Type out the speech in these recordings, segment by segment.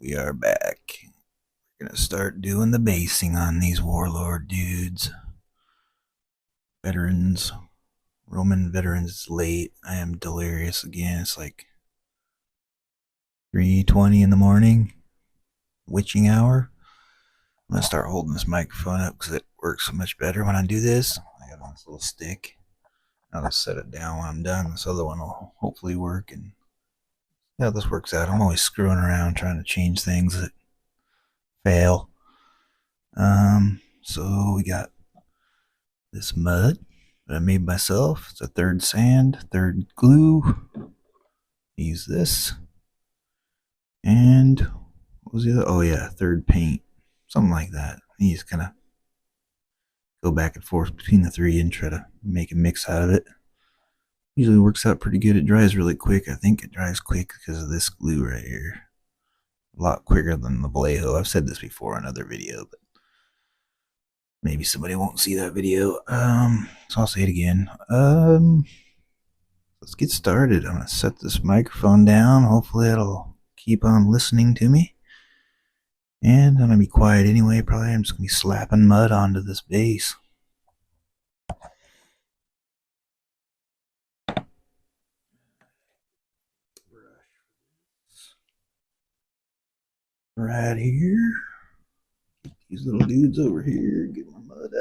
We are back. We're gonna start doing the basing on these Warlord dudes. Veterans. Roman Veterans. It's late. I am delirious again. It's like 3:20 in the morning. Witching hour. I'm gonna start holding this microphone up because it works so much better when I do this. I got on this little stick. I'll just set it down when I'm done. This other one will hopefully work. And yeah, this works out. I'm always screwing around trying to change things that fail. So we got this mud that I made myself. It's a third sand, third glue. Use this. And what was the other? Oh yeah, third paint. Something like that. You just kind of go back and forth between the three and try to make a mix out of it. Usually works out pretty good. It dries really quick. I think it dries quick because of this glue right here. A lot quicker than the Vallejo. I've said this before in another video, but maybe somebody won't see that video. So I'll say it again. Let's get started. I'm going to set this microphone down. Hopefully it'll keep on listening to me. And I'm going to be quiet anyway. Probably I'm just going to be slapping mud onto this base. Right here. Get these little dudes over here. Get my mud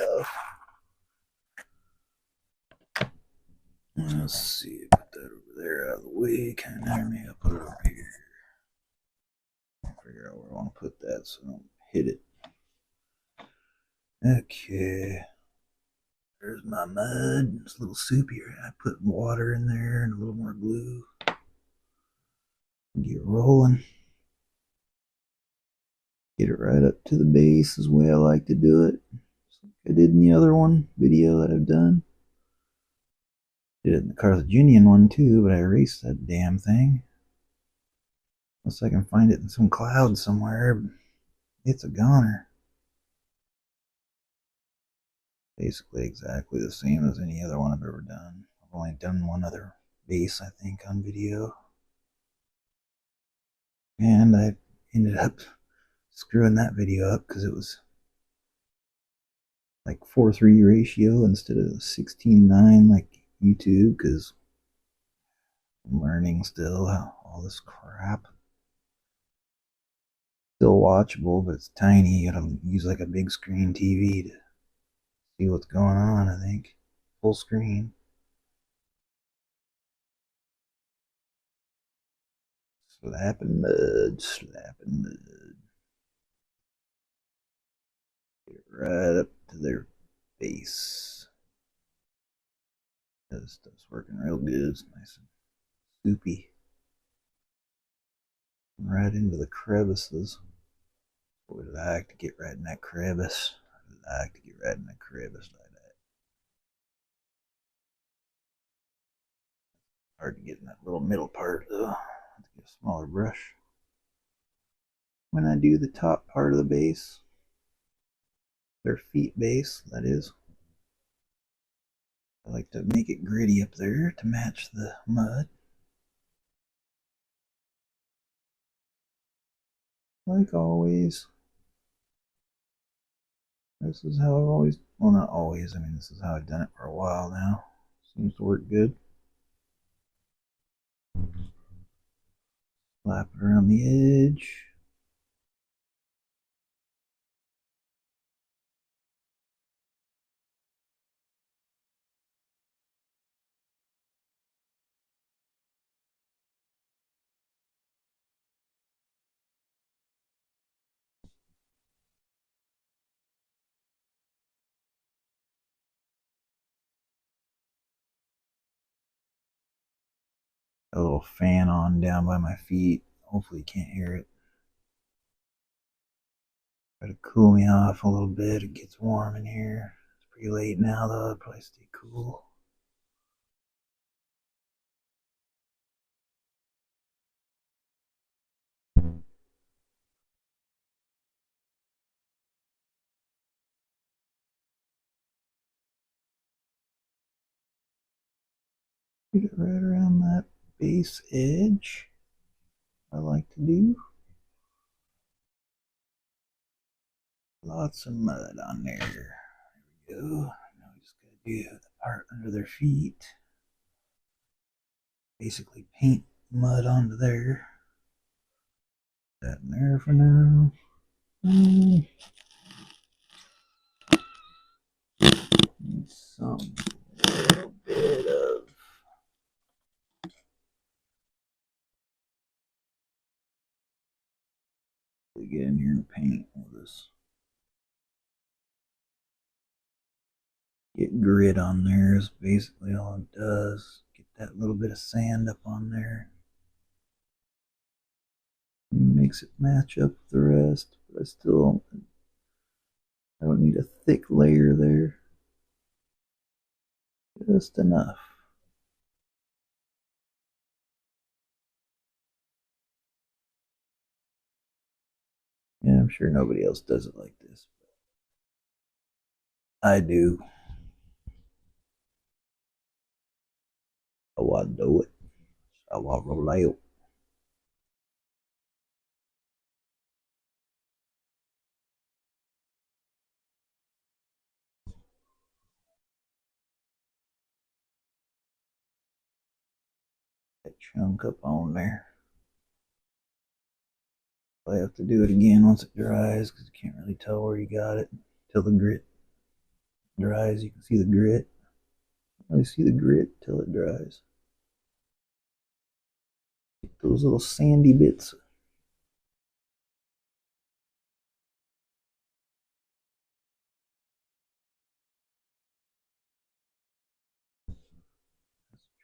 out. Let's see. Put that over there out of the way. Kind of maybe I'll put it over here. Figure out where I want to put that so I don't hit it. Okay. There's my mud. It's a little soupier. I put water in there and a little more glue. Get rolling. Get it right up to the base is the way I like to do it. Just like I did in the other video that I've done. Did it in the Carthaginian one too, but I erased that damn thing. Unless I can find it in some cloud somewhere. It's a goner. Basically exactly the same as any other one I've ever done. I've only done one other base, I think, on video. And I ended up screwing that video up because it was like 4:3 ratio instead of 16:9 like YouTube, because I'm learning still all this crap. Still watchable, but it's tiny. You gotta use like a big screen TV to see what's going on, I think. Full screen. Slapping mud, slapping mud. Get right up to their base. This stuff's working real good. It's nice and soupy. Right into the crevices. I would like to get right in that crevice. I would like to get right in that crevice like that. Hard to get in that little middle part though. I have to get a smaller brush. When I do the top part of the base, their feet base, that is, I like to make it gritty up there to match the mud. Like always. This is how I've always, well, not always, I mean, this is how I've done it for a while now. Seems to work good. Slap it around the edge. A little fan on down by my feet. Hopefully you can't hear it. Try to cool me off a little bit. It gets warm in here. It's pretty late now though. I'll probably stay cool. Get it right around that base edge. I like to do. Lots of mud on there. There we go. Now we just gotta do the part under their feet. Basically paint mud onto there. That in there for now. Need some little bit of get in here and paint with this. Get grit on there is basically all it does. Get that little bit of sand up on there. Makes it match up with the rest, but I don't need a thick layer there. Just enough. Yeah, I'm sure nobody else does it like this. I do. I want to do it. I want to roll out. That chunk up on there. I have to do it again once it dries because you can't really tell where you got it till the grit dries. You can see the grit. You can really see the grit till it dries. Get those little sandy bits.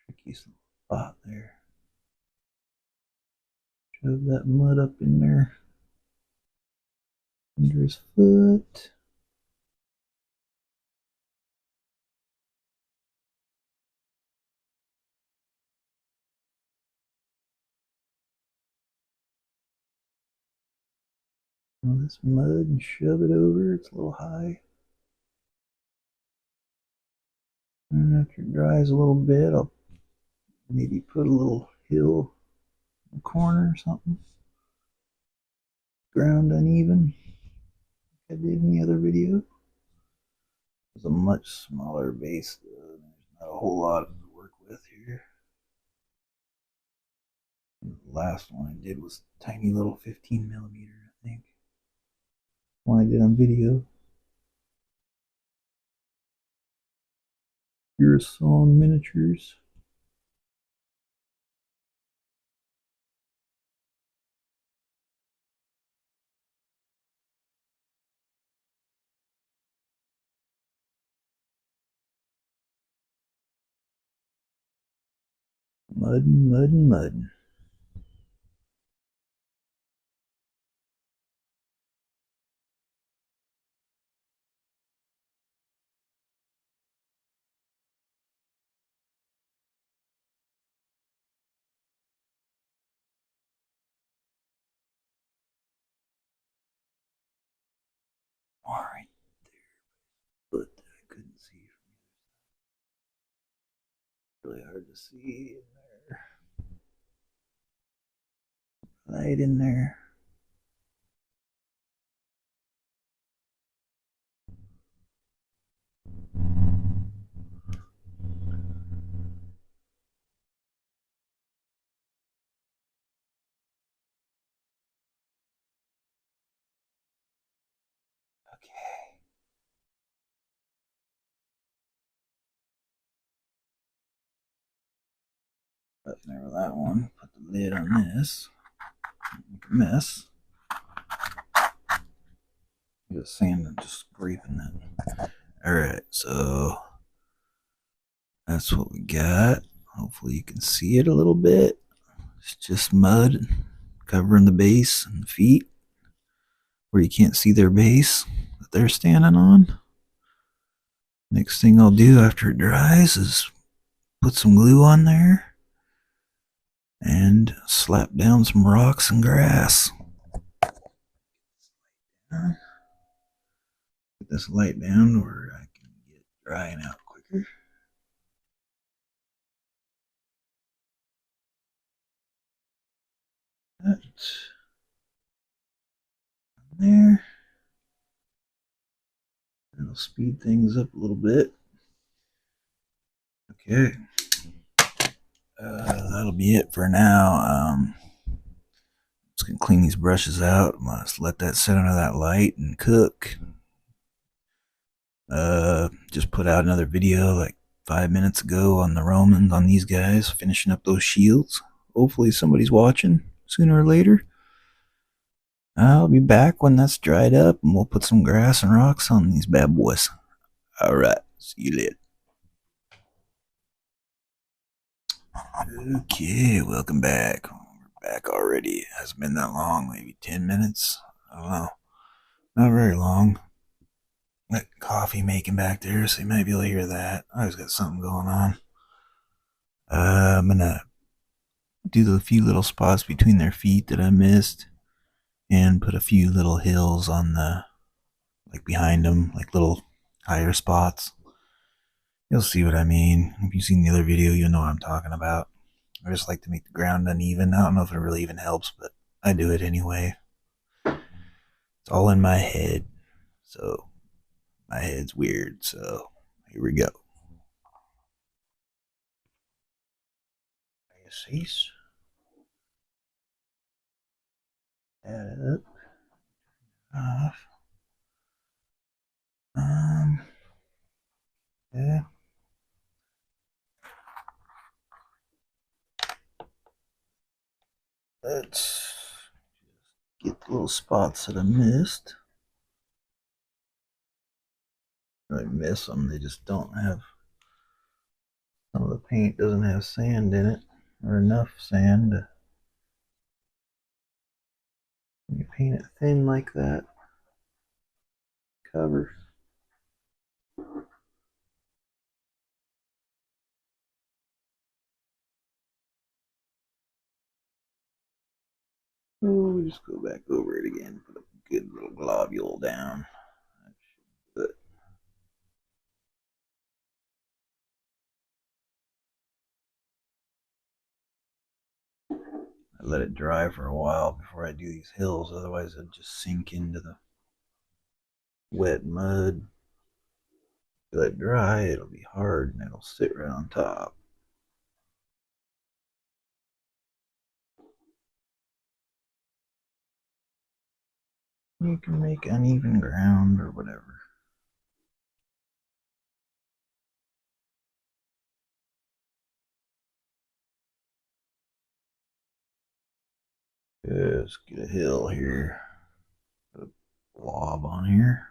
Tricky spot there. Shove that mud up in there under his foot. All this mud and shove it over. It's a little high. And after it dries a little bit, I'll maybe put a little hill in the corner or something. Ground uneven, like I did in the other video. It's a much smaller base, though. There's not a whole lot to work with here. And the last one I did was tiny little 15 millimeter, I think. One I did on video. Song miniatures. Mud and mud and mud. All right there, but I couldn't see from really hard to see in there. Right in there. Okay. But there that one. Put the lid on this. Make a mess. Get sand and just scraping that. Alright, so that's what we got. Hopefully you can see it a little bit. It's just mud covering the base and the feet where you can't see their base that they're standing on. Next thing I'll do after it dries is put some glue on there and slap down some rocks and grass. Get this light down where I can get drying out quicker. That there. I'll speed things up a little bit. Okay. That'll be it for now. Just gonna clean these brushes out. I'm gonna let that sit under that light and cook. Just put out another video like 5 minutes ago on the Romans, on these guys, finishing up those shields. Hopefully somebody's watching sooner or later. I'll be back when that's dried up and we'll put some grass and rocks on these bad boys. Alright, see you later. Okay, welcome back. We're back already. It hasn't been that long, maybe 10 minutes. I don't know. Not very long. Got coffee making back there, so you might be able to hear that. I always got something going on. I'm gonna do the few little spots between their feet that I missed and put a few little hills on the, like behind them, like little higher spots. You'll see what I mean. If you've seen the other video, you'll know what I'm talking about. I just like to make the ground uneven. I don't know if it really even helps, but I do it anyway. It's all in my head. So, my head's weird. So, here we go. Cease. Add it up. Off. Yeah. Let's get the little spots that I missed. I miss them, they just don't have, some of the paint doesn't have sand in it, or enough sand to, when you paint it thin like that, covers. Oh, just go back over it again, put a good little globule down. But I let it dry for a while before I do these hills, otherwise it'll just sink into the wet mud. Let it dry, it'll be hard and it'll sit right on top. You can make uneven ground or whatever. Let's get a hill here. Put a blob on here.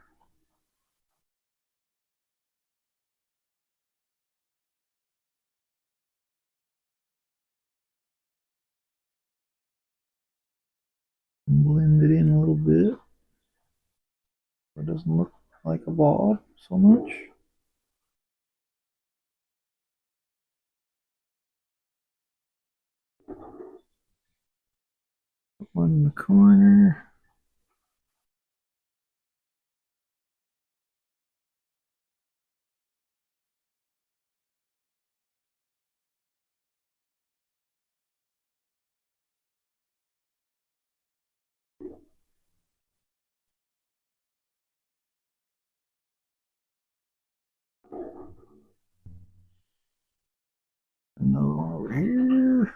Blend it in a little bit. It doesn't look like a blob so much. Put one in the corner. Another one over here.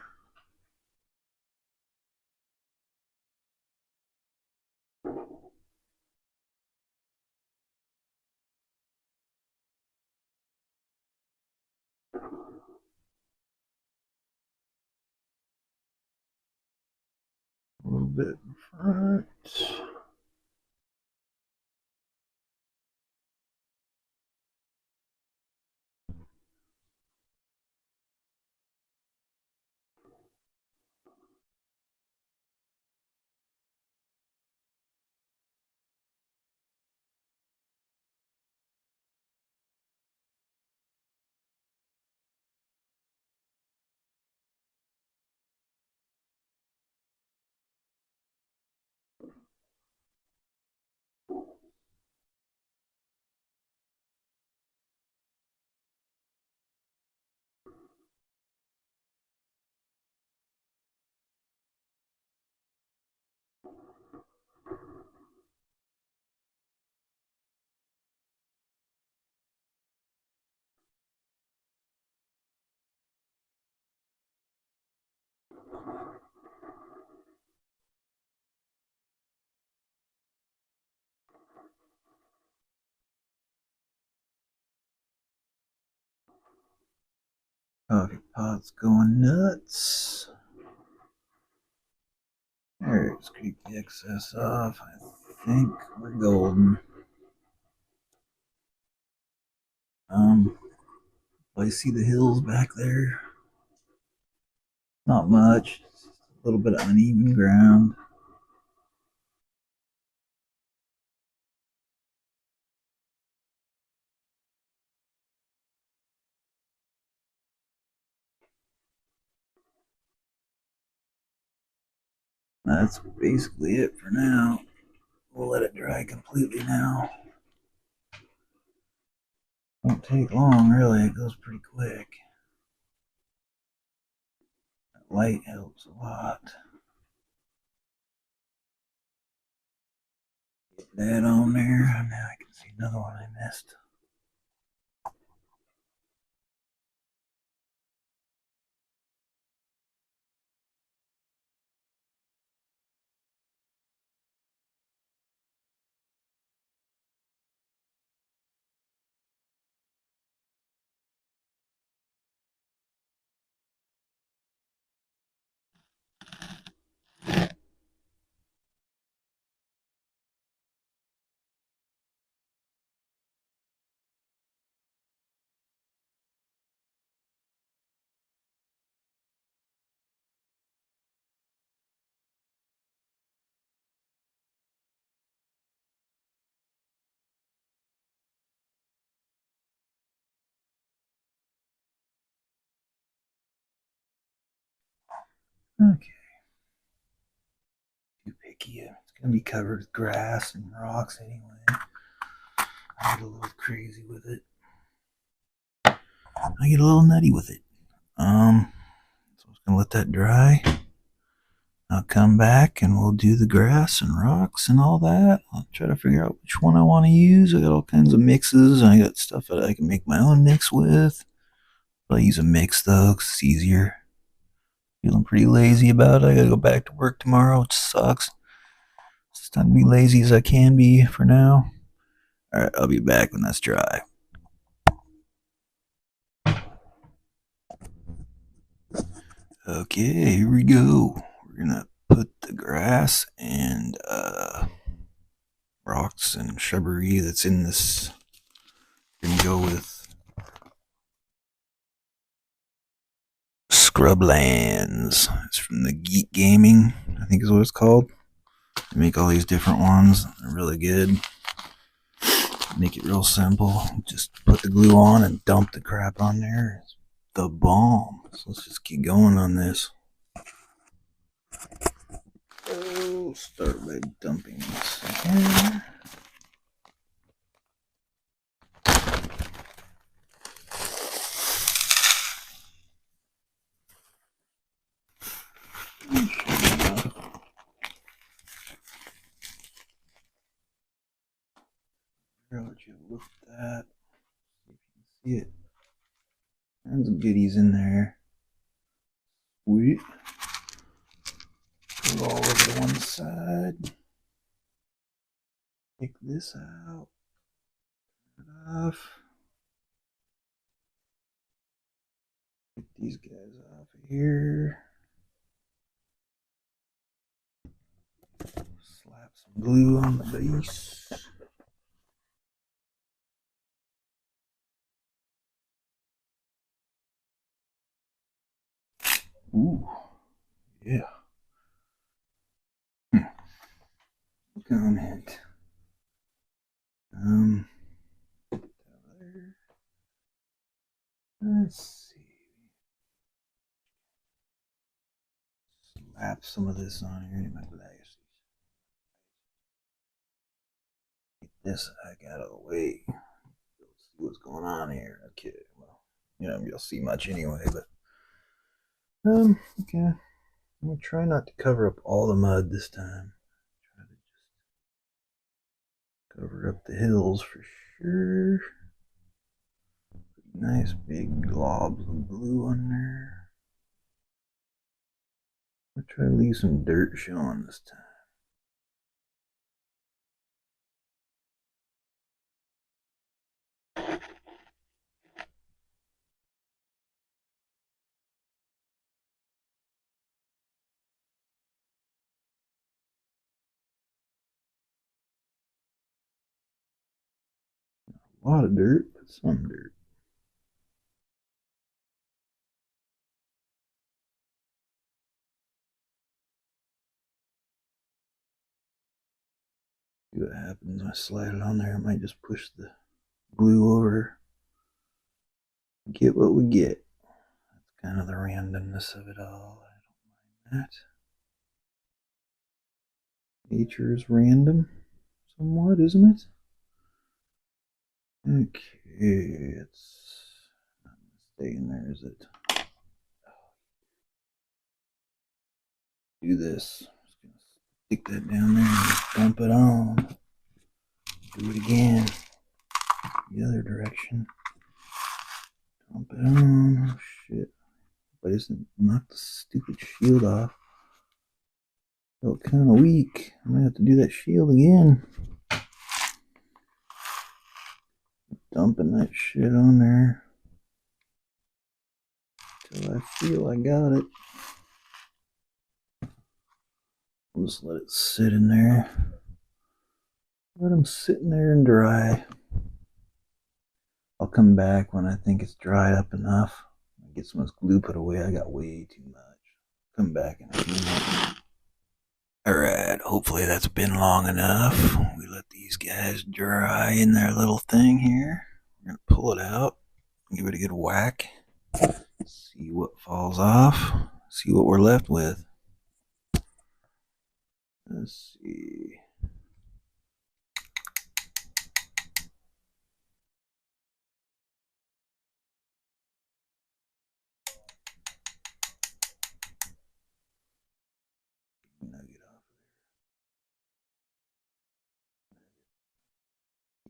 A little bit in front. Coffee pot's going nuts. Alright, let's keep the excess off. I think we're golden. I see the hills back there. Not much. Just a little bit of uneven ground. That's basically it for now. We'll let it dry completely now. Won't take long, really. It goes pretty quick. That light helps a lot. Get that on there. Now I can see another one I missed. Okay. Too picky. It's going to be covered with grass and rocks anyway. I get a little crazy with it. I get a little nutty with it. So I'm just going to let that dry. I'll come back and we'll do the grass and rocks and all that. I'll try to figure out which one I want to use. I got all kinds of mixes. I got stuff that I can make my own mix with. I'll use a mix though, because it's easier. Feeling pretty lazy about it. I gotta go back to work tomorrow, which sucks. It's time to be lazy as I can be for now. Alright, I'll be back when that's dry. Okay, here we go. We're gonna put the grass and rocks and shrubbery that's in this. We're gonna go with Scrublands. It's from the Geek Gaming, I think is what it's called. They make all these different ones. They're really good. Make it real simple. Just put the glue on and dump the crap on there. It's the bomb. So let's just keep going on this. Oh, start by dumping this here. Let you look at that. See if you can see it. There's goodies in there. Sweet. Put it all over to one side. Take this out. Turn it off. Get these guys off of here. Slap some glue on the base. Ooh, yeah. Comment. Let's see. Slap some of this on here in my glasses. Get this heck out of the way. Let's see what's going on here. Okay, well, you'll see much anyway, but okay. I'm gonna try not to cover up all the mud this time. Try to just cover up the hills for sure. Nice big globs of glue on there. I'll try to leave some dirt showing this time. A lot of dirt, but some dirt. See what happens when I slide it on there. I might just push the glue over. Get what we get. That's kind of the randomness of it all. I don't mind that. Nature is random, somewhat, isn't it? Okay, it's not gonna stay in there, is it? Do this. Just gonna stick that down there and dump it on. Do it again. The other direction. Dump it on. Oh shit. But isn't knock the stupid shield off. Felt kind of weak. I might have to do that shield again. Dumping that shit on there till I feel I got it. I'll just let it sit in there. Let them sit in there and dry. I'll come back when I think it's dried up enough. Get some of this glue put away. I got way too much. Come back in a few minutes. Alright, hopefully that's been long enough. We let these guys dry in their little thing here. We're going to pull it out. Give it a good whack. See what falls off. See what we're left with. Let's see. Nugget off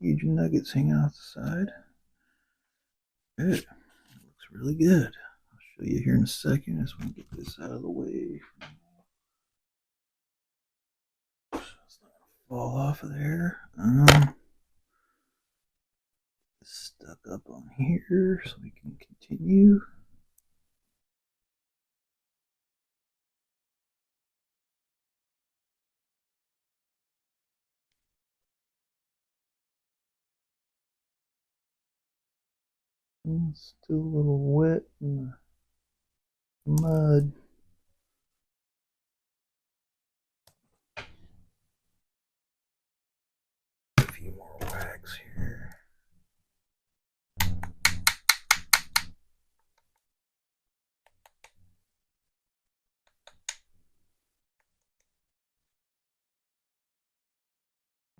there. Huge nuggets hanging off the side. Good. Looks really good. I'll show you here in a second. I just want to get this out of the way. So it's not going to fall off of there. Stuck up on here so we can continue. It's still a little wet in the mud. A few more whacks here.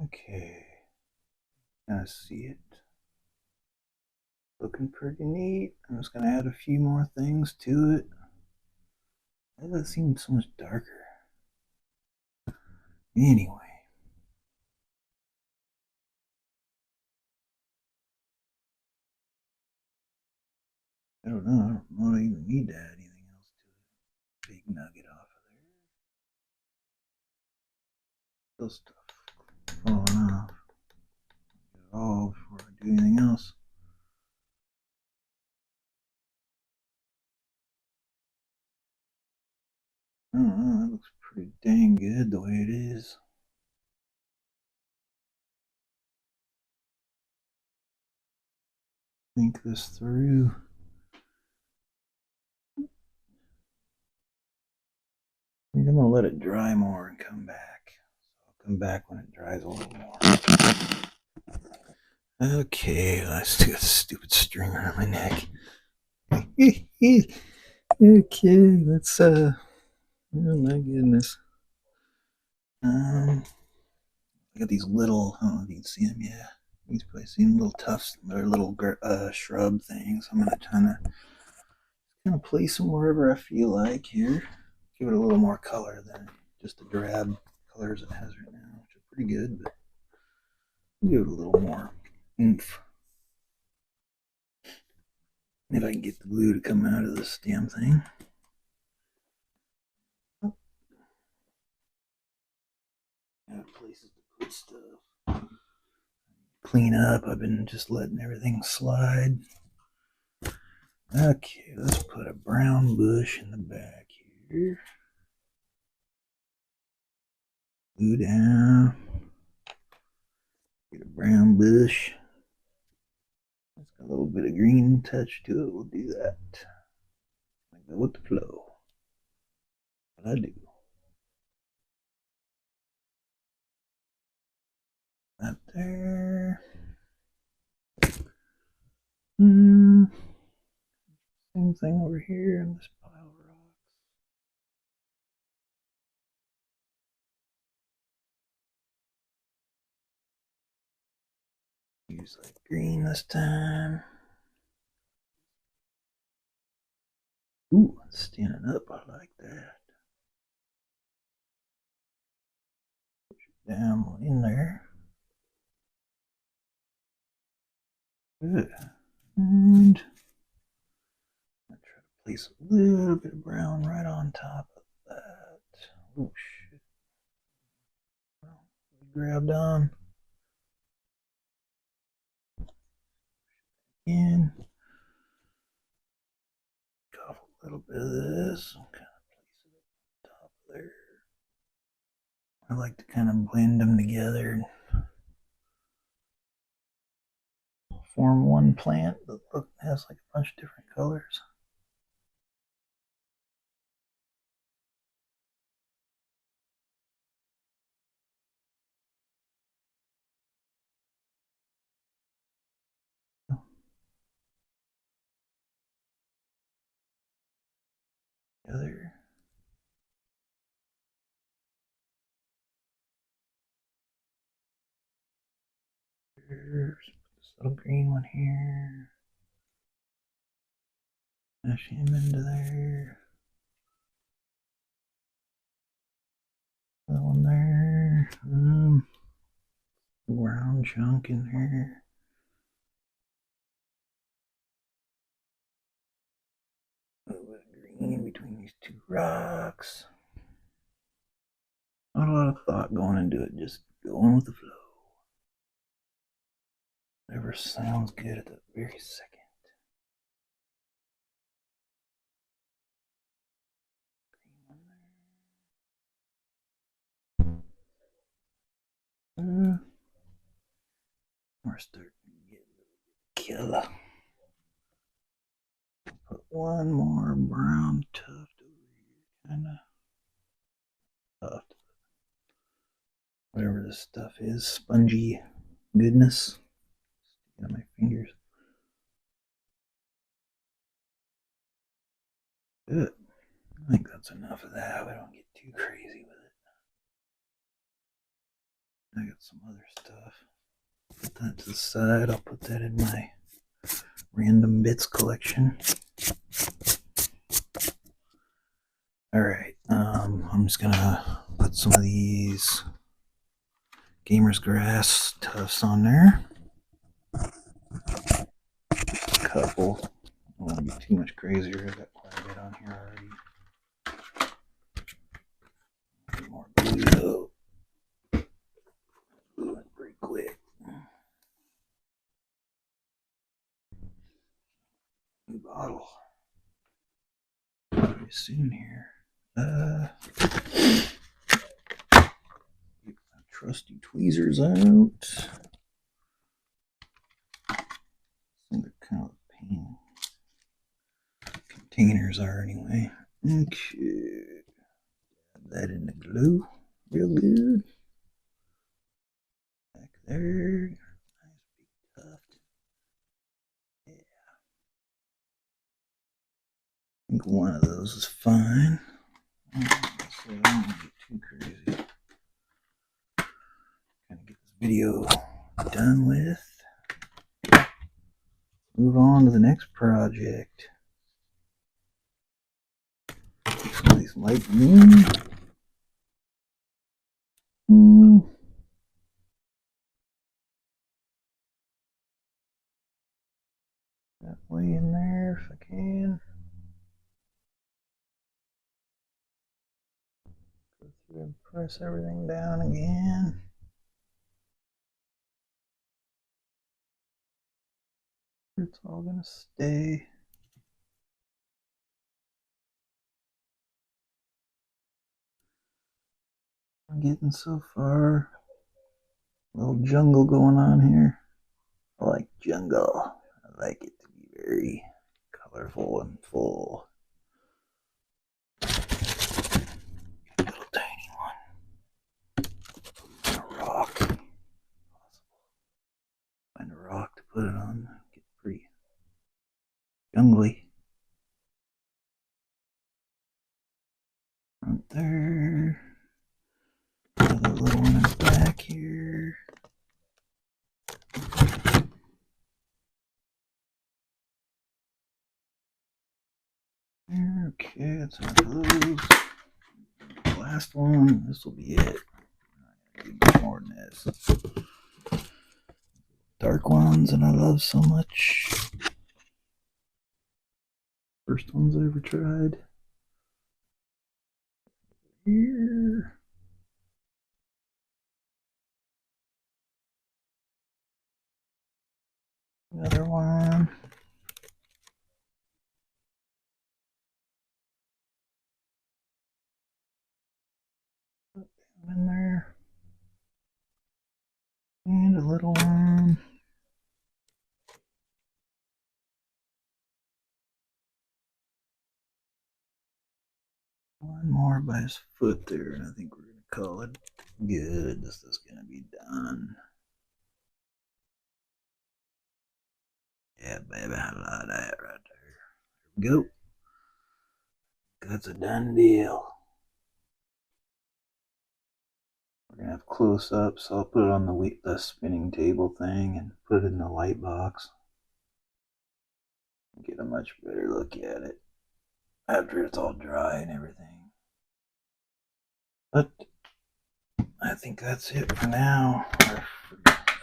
Okay, I see it. Looking pretty neat. I'm just gonna add a few more things to it. Why does that seem so much darker? Anyway. I don't know. I don't know I even need to add anything else to it. Big nugget off of there. Still stuff falling off. Get it all before I do anything else. I don't know. That looks pretty dang good the way it is. Think this through. I think I'm gonna let it dry more and come back. So I'll come back when it dries a little more. Okay, let's do a stupid string around my neck. Okay, let's oh my goodness. I got these little, I don't know if you can see them, yeah. You can probably see them, little tufts, or little shrub things. I'm gonna kind of place them wherever I feel like here. Give it a little more color than just the drab colors it has right now, which are pretty good, but give it a little more oomph. If I can get the glue to come out of this damn thing. Places to put stuff. Clean up. I've been just letting everything slide. Okay, let's put a brown bush in the back here. Glue down. Get a brown bush. little bit of green touch to it, we'll do that. I go with the flow. What I do. That there. Same thing over here in this pile of rocks. Use like green this time. Ooh, it's standing up. I like that. Push it down in there. Good. And I try to place a little bit of brown right on top of that. Oh shit. Well, grabbed on. In. Off a little bit of this and kind of place it on top of there. I like to kind of blend them together and form one plant that has like a bunch of different colors. Together. Here's this little green one here. Push him into there. That one there. Brown chunk in there. A little bit of green between these two rocks. Not a lot of thought going into it, just going with the flow. Whatever sounds good at the very second. We're starting to get a little killer. Put one more brown tuft over here, kind of tuft. Whatever this stuff is, spongy goodness. Sticking on my fingers. Good. I think that's enough of that. We don't get too crazy with it. I got some other stuff. Put that to the side. I'll put that in my random bits collection. Alright, I'm just gonna put some of these Gamer's Grass tufts on there. Just a couple. I don't want to be too much crazier. I've got quite a bit on here already. More glue though. Glue it pretty quick. New bottle. Pretty soon here. Get my trusty tweezers out. They're kind of a pain. Containers are anyway. Okay. Add that in the glue real good. Back there. Nice big tuft. Yeah. I think one of those is fine. So I don't want to get too crazy. Kind of get this video done with. Move on to the next project. Some of these light green. That way in there if I can. Go through and press everything down again. It's all gonna stay. I'm getting so far. A little jungle going on here. I like jungle. I like it to be very colorful and full. Little tiny one. A rock. Find a rock to put it on. Get pretty jungly. Right there. Another little one is back here. Okay, that's enough of those. Last one. This will be it. I'm not gonna do much more than this. Dark ones that I love so much. First ones I ever tried. Here. Another one. Put them in there. And a little one. One more by his foot there, and I think we're going to call it good. This is going to be done. Yeah, baby, I love that right there. There we go. That's a done deal. We're going to have close up, so I'll put it on the spinning table thing and put it in the light box. Get a much better look at it after it's all dry and everything. But I think that's it for now.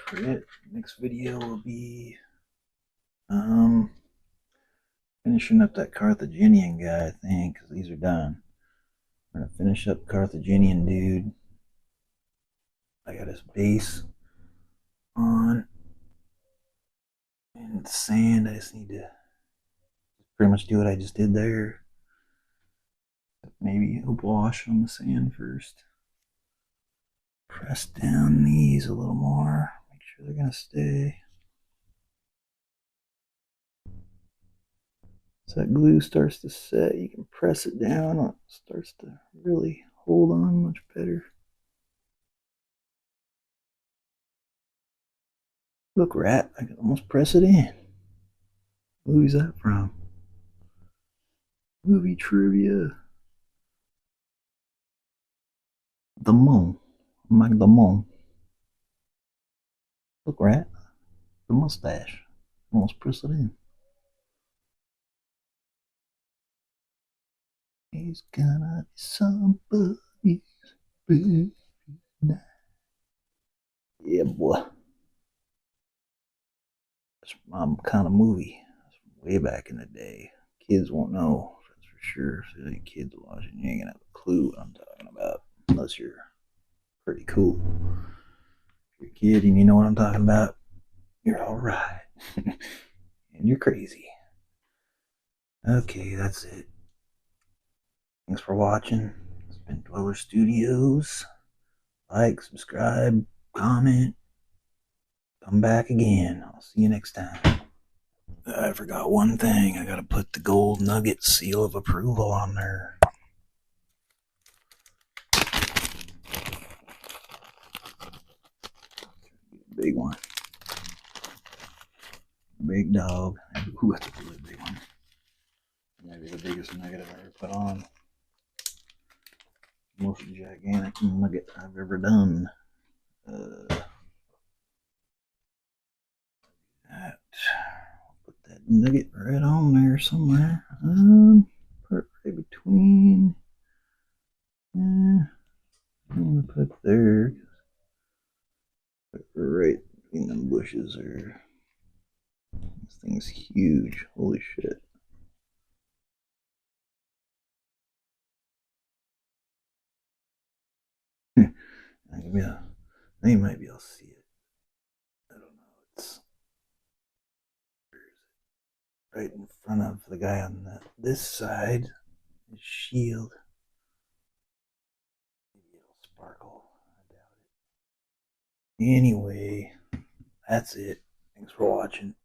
For it. Next video will be finishing up that Carthaginian guy, I think, because these are done. We're gonna finish up Carthaginian dude. I got his base on and sand. I just need to pretty much do what I just did there. Maybe a wash on the sand first. Press down these a little more. Make sure they're gonna stay. So that glue starts to set, you can press it down, it starts to really hold on much better. Look, rat, I can almost press it in. Who's that from? Movie trivia. The Moon. I'm like the Moon. Look, rat, the mustache. Almost press it in. He's gonna be somebody's baby now. Yeah, boy. That's my kind of movie. That's way back in the day. Kids won't know, that's for sure. If any kids watching, you ain't gonna have a clue what I'm talking about. Unless you're pretty cool. If you're a kid and you know what I'm talking about, you're alright. And you're crazy. Okay, that's it. Thanks for watching. It's been Dweller Studios. Like, subscribe, comment, come back again. I'll see you next time. I forgot one thing. I gotta put the gold nugget seal of approval on there. Big one. Big dog. Ooh, that's a really big one. Maybe the biggest nugget I've ever put on. Most gigantic nugget I've ever done. Put that nugget right on there somewhere. Put it right between. I'm gonna put there. Put it right between them bushes there. This thing's huge. Holy shit. Yeah, you might be able to see it. I don't know. It's right in front of the guy on this side. His shield. Maybe it'll sparkle. I doubt it. Anyway, that's it. Thanks for watching.